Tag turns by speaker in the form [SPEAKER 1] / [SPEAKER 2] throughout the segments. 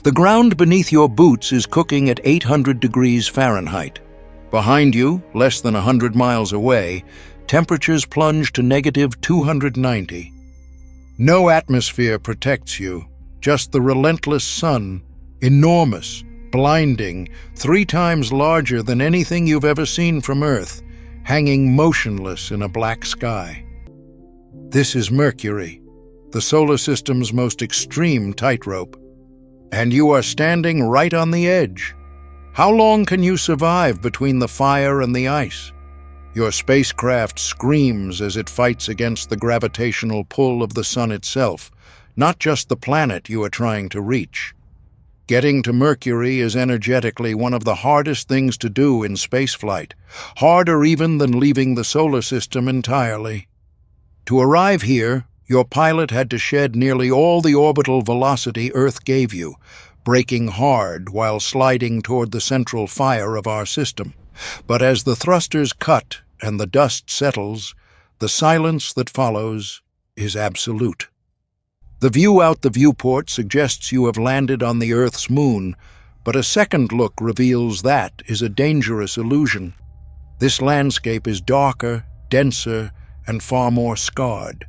[SPEAKER 1] The ground beneath your boots is cooking at 800 degrees Fahrenheit. Behind you, less than 100 miles away, temperatures plunge to -290. No atmosphere protects you, just the relentless sun, enormous, blinding, 3 times larger than anything you've ever seen from Earth, hanging motionless in a black sky. This is Mercury, the solar system's most extreme tightrope. And you are standing right on the edge. How long can you survive between the fire and the ice? Your spacecraft screams as it fights against the gravitational pull of the sun itself, not just the planet you are trying to reach. Getting to Mercury is energetically one of the hardest things to do in spaceflight, harder even than leaving the solar system entirely. To arrive here, your pilot had to shed nearly all the orbital velocity Earth gave you, braking hard while sliding toward the central fire of our system. But as the thrusters cut and the dust settles, the silence that follows is absolute. The view out the viewport suggests you have landed on the Earth's moon, but a second look reveals that is a dangerous illusion. This landscape is darker, denser, and far more scarred.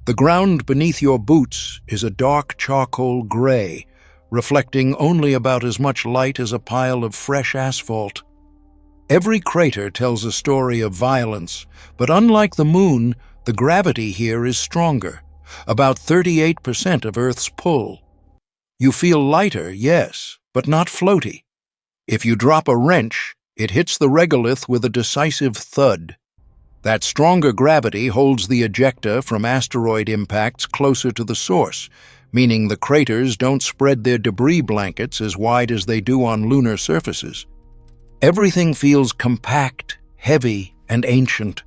[SPEAKER 1] The ground beneath your boots is a dark charcoal gray, reflecting only about as much light as a pile of fresh asphalt. Every crater tells a story of violence, but unlike the moon, the gravity here is stronger, about 38% of Earth's pull. You feel lighter, yes, but not floaty. If you drop a wrench, it hits the regolith with a decisive thud. That stronger gravity holds the ejecta from asteroid impacts closer to the source, meaning the craters don't spread their debris blankets as wide as they do on lunar surfaces. Everything feels compact, heavy, and ancient.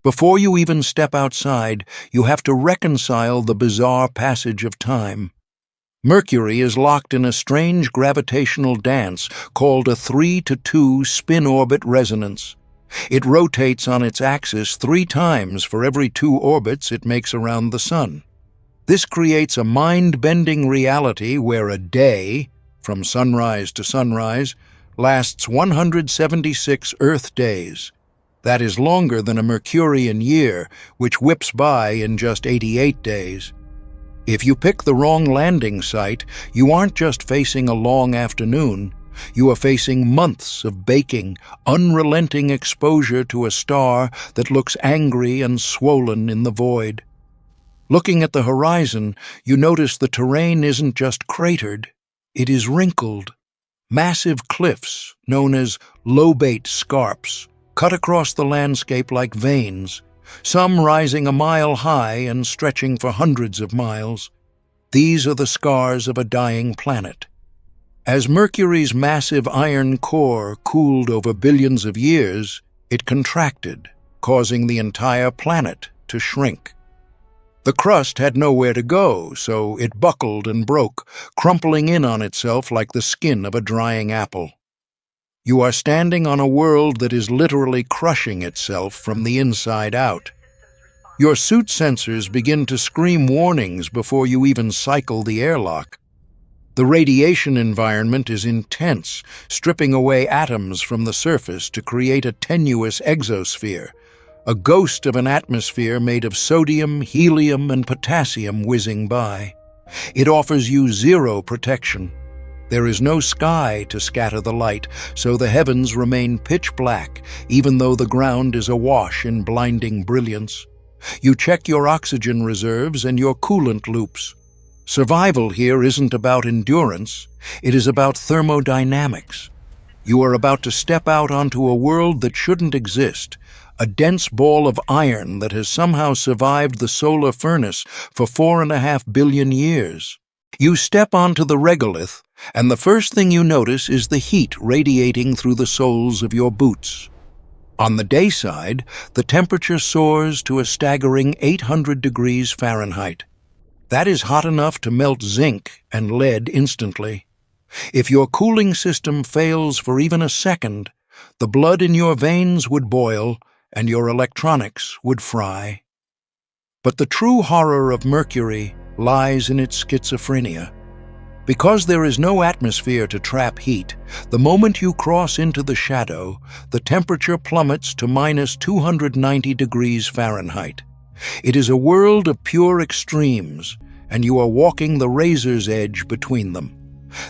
[SPEAKER 1] Before you even step outside, you have to reconcile the bizarre passage of time. Mercury is locked in a strange gravitational dance called a 3-to-2 spin-orbit resonance. It rotates on its axis 3 times for every 2 orbits it makes around the Sun. This creates a mind-bending reality where a day, from sunrise to sunrise, lasts 176 Earth days. That is longer than a Mercurian year, which whips by in just 88 days. If you pick the wrong landing site, you aren't just facing a long afternoon. You are facing months of baking, unrelenting exposure to a star that looks angry and swollen in the void. Looking at the horizon, you notice the terrain isn't just cratered, it is wrinkled. Massive cliffs, known as lobate scarps, cut across the landscape like veins, some rising a mile high and stretching for hundreds of miles. These are the scars of a dying planet. As Mercury's massive iron core cooled over billions of years, it contracted, causing the entire planet to shrink. The crust had nowhere to go, so it buckled and broke, crumpling in on itself like the skin of a drying apple. You are standing on a world that is literally crushing itself from the inside out. Your suit sensors begin to scream warnings before you even cycle the airlock. The radiation environment is intense, stripping away atoms from the surface to create a tenuous exosphere, a ghost of an atmosphere made of sodium, helium, and potassium whizzing by. It offers you zero protection. There is no sky to scatter the light, so the heavens remain pitch black, even though the ground is awash in blinding brilliance. You check your oxygen reserves and your coolant loops. Survival here isn't about endurance, it is about thermodynamics. You are about to step out onto a world that shouldn't exist, a dense ball of iron that has somehow survived the solar furnace for 4.5 billion years. You step onto the regolith, and the first thing you notice is the heat radiating through the soles of your boots. On the day side, the temperature soars to a staggering 800 degrees Fahrenheit. That is hot enough to melt zinc and lead instantly. If your cooling system fails for even a second, the blood in your veins would boil and your electronics would fry. But the true horror of Mercury lies in its schizophrenia. Because there is no atmosphere to trap heat, the moment you cross into the shadow, the temperature plummets to minus 290 degrees Fahrenheit. It is a world of pure extremes, and you are walking the razor's edge between them.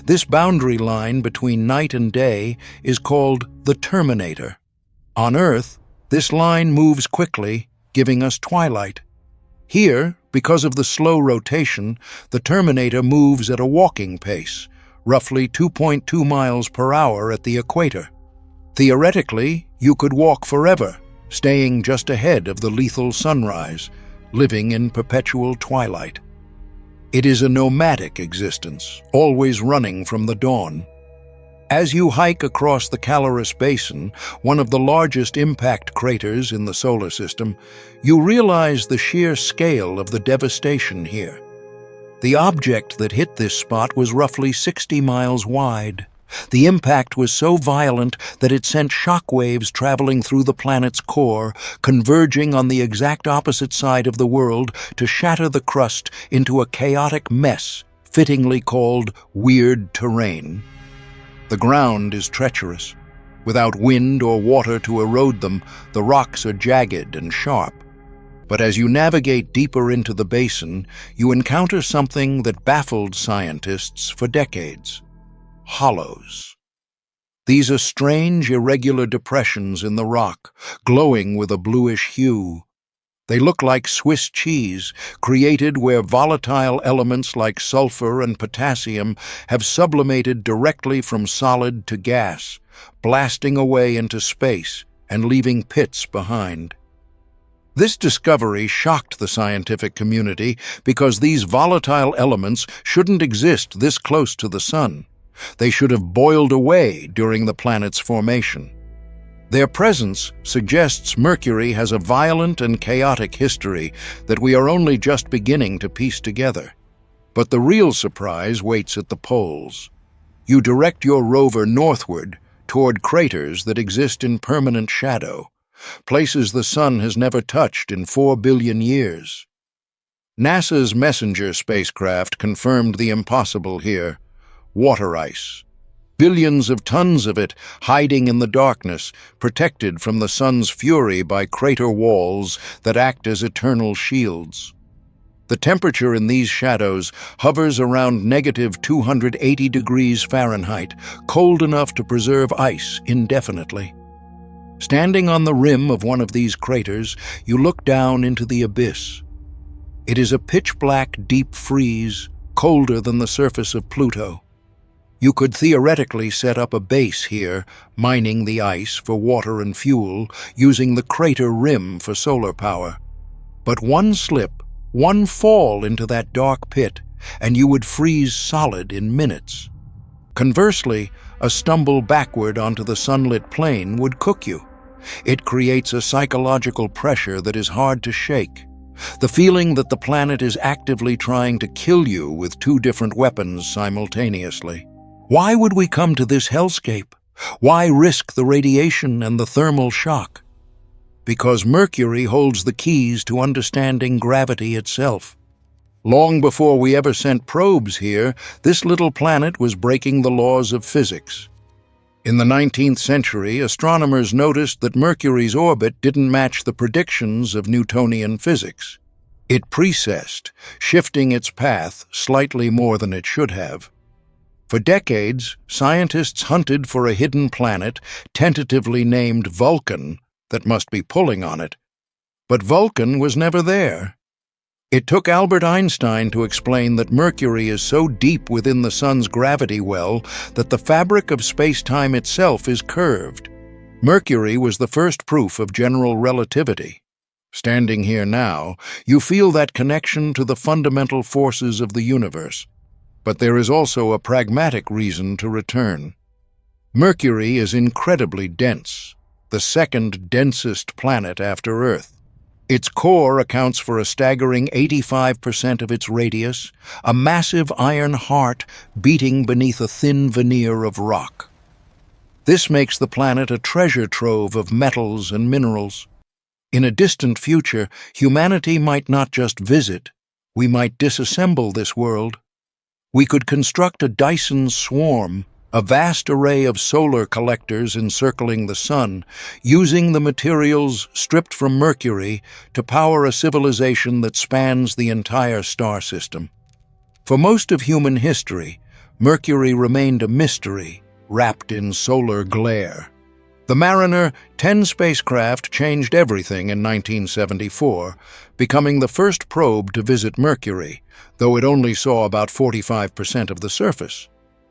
[SPEAKER 1] This boundary line between night and day is called the terminator. On Earth, this line moves quickly, giving us twilight. Here, because of the slow rotation, the terminator moves at a walking pace, roughly 2.2 miles per hour at the equator. Theoretically, you could walk forever, staying just ahead of the lethal sunrise, living in perpetual twilight. It is a nomadic existence, always running from the dawn. As you hike across the Caloris Basin, one of the largest impact craters in the solar system, you realize the sheer scale of the devastation here. The object that hit this spot was roughly 60 miles wide. The impact was so violent that it sent shockwaves traveling through the planet's core, converging on the exact opposite side of the world to shatter the crust into a chaotic mess, fittingly called weird terrain. The ground is treacherous. Without wind or water to erode them, the rocks are jagged and sharp. But as you navigate deeper into the basin, you encounter something that baffled scientists for decades: hollows. These are strange, irregular depressions in the rock, glowing with a bluish hue. They look like Swiss cheese, created where volatile elements like sulfur and potassium have sublimated directly from solid to gas, blasting away into space and leaving pits behind. This discovery shocked the scientific community because these volatile elements shouldn't exist this close to the Sun. They should have boiled away during the planet's formation. Their presence suggests Mercury has a violent and chaotic history that we are only just beginning to piece together. But the real surprise waits at the poles. You direct your rover northward toward craters that exist in permanent shadow, places the Sun has never touched in 4 billion years. NASA's Messenger spacecraft confirmed the impossible here: water ice. Billions of tons of it hiding in the darkness, protected from the Sun's fury by crater walls that act as eternal shields. The temperature in these shadows hovers around negative 280 degrees Fahrenheit, cold enough to preserve ice indefinitely. Standing on the rim of one of these craters, you look down into the abyss. It is a pitch-black deep freeze, colder than the surface of Pluto. You could theoretically set up a base here, mining the ice for water and fuel, using the crater rim for solar power. But one slip, one fall into that dark pit, and you would freeze solid in minutes. Conversely, a stumble backward onto the sunlit plain would cook you. It creates a psychological pressure that is hard to shake. The feeling that the planet is actively trying to kill you with two different weapons simultaneously. Why would we come to this hellscape? Why risk the radiation and the thermal shock? Because Mercury holds the keys to understanding gravity itself. Long before we ever sent probes here, this little planet was breaking the laws of physics. In the 19th century, astronomers noticed that Mercury's orbit didn't match the predictions of Newtonian physics. It precessed, shifting its path slightly more than it should have. For decades, scientists hunted for a hidden planet, tentatively named Vulcan, that must be pulling on it. But Vulcan was never there. It took Albert Einstein to explain that Mercury is so deep within the Sun's gravity well that the fabric of space-time itself is curved. Mercury was the first proof of general relativity. Standing here now, you feel that connection to the fundamental forces of the universe. But there is also a pragmatic reason to return. Mercury is incredibly dense, the second densest planet after Earth. Its core accounts for a staggering 85% of its radius, a massive iron heart beating beneath a thin veneer of rock. This makes the planet a treasure trove of metals and minerals. In a distant future, humanity might not just visit, we might disassemble this world. We could construct a Dyson swarm, a vast array of solar collectors encircling the sun, using the materials stripped from Mercury to power a civilization that spans the entire star system. For most of human history, Mercury remained a mystery, wrapped in solar glare. The Mariner 10 spacecraft changed everything in 1974, becoming the first probe to visit Mercury, though it only saw about 45% of the surface.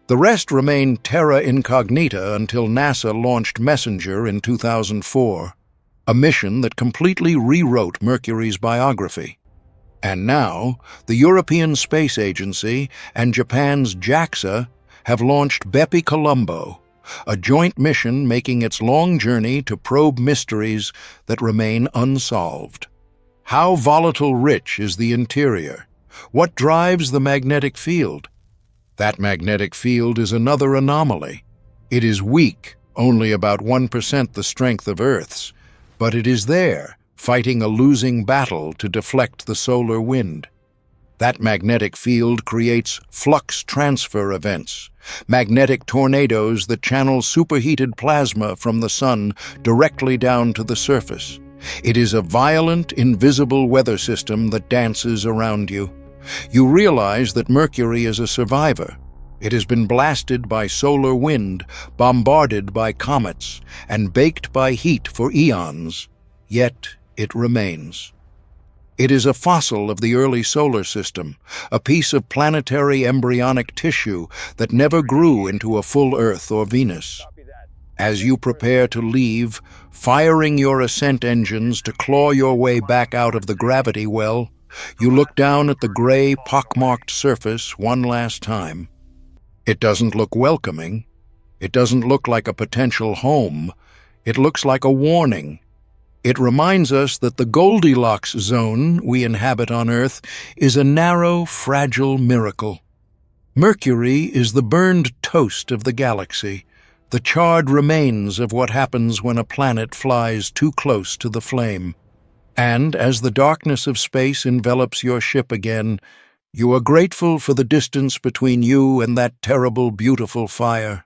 [SPEAKER 1] The rest remained terra incognita until NASA launched Messenger in 2004, a mission that completely rewrote Mercury's biography. And now, the European Space Agency and Japan's JAXA have launched Bepi Colombo, a joint mission making its long journey to probe mysteries that remain unsolved. How volatile-rich is the interior? What drives the magnetic field? That magnetic field is another anomaly. It is weak, only about 1% the strength of Earth's, but it is there, fighting a losing battle to deflect the solar wind. That magnetic field creates flux transfer events, magnetic tornadoes that channel superheated plasma from the sun directly down to the surface. It is a violent, invisible weather system that dances around you. You realize that Mercury is a survivor. It has been blasted by solar wind, bombarded by comets, and baked by heat for eons. Yet it remains. It is a fossil of the early solar system, a piece of planetary embryonic tissue that never grew into a full Earth or Venus. As you prepare to leave, firing your ascent engines to claw your way back out of the gravity well, you look down at the gray, pockmarked surface one last time. It doesn't look welcoming. It doesn't look like a potential home. It looks like a warning. It reminds us that the Goldilocks zone we inhabit on Earth is a narrow, fragile miracle. Mercury is the burned toast of the galaxy, the charred remains of what happens when a planet flies too close to the flame. And as the darkness of space envelops your ship again, you are grateful for the distance between you and that terrible, beautiful fire.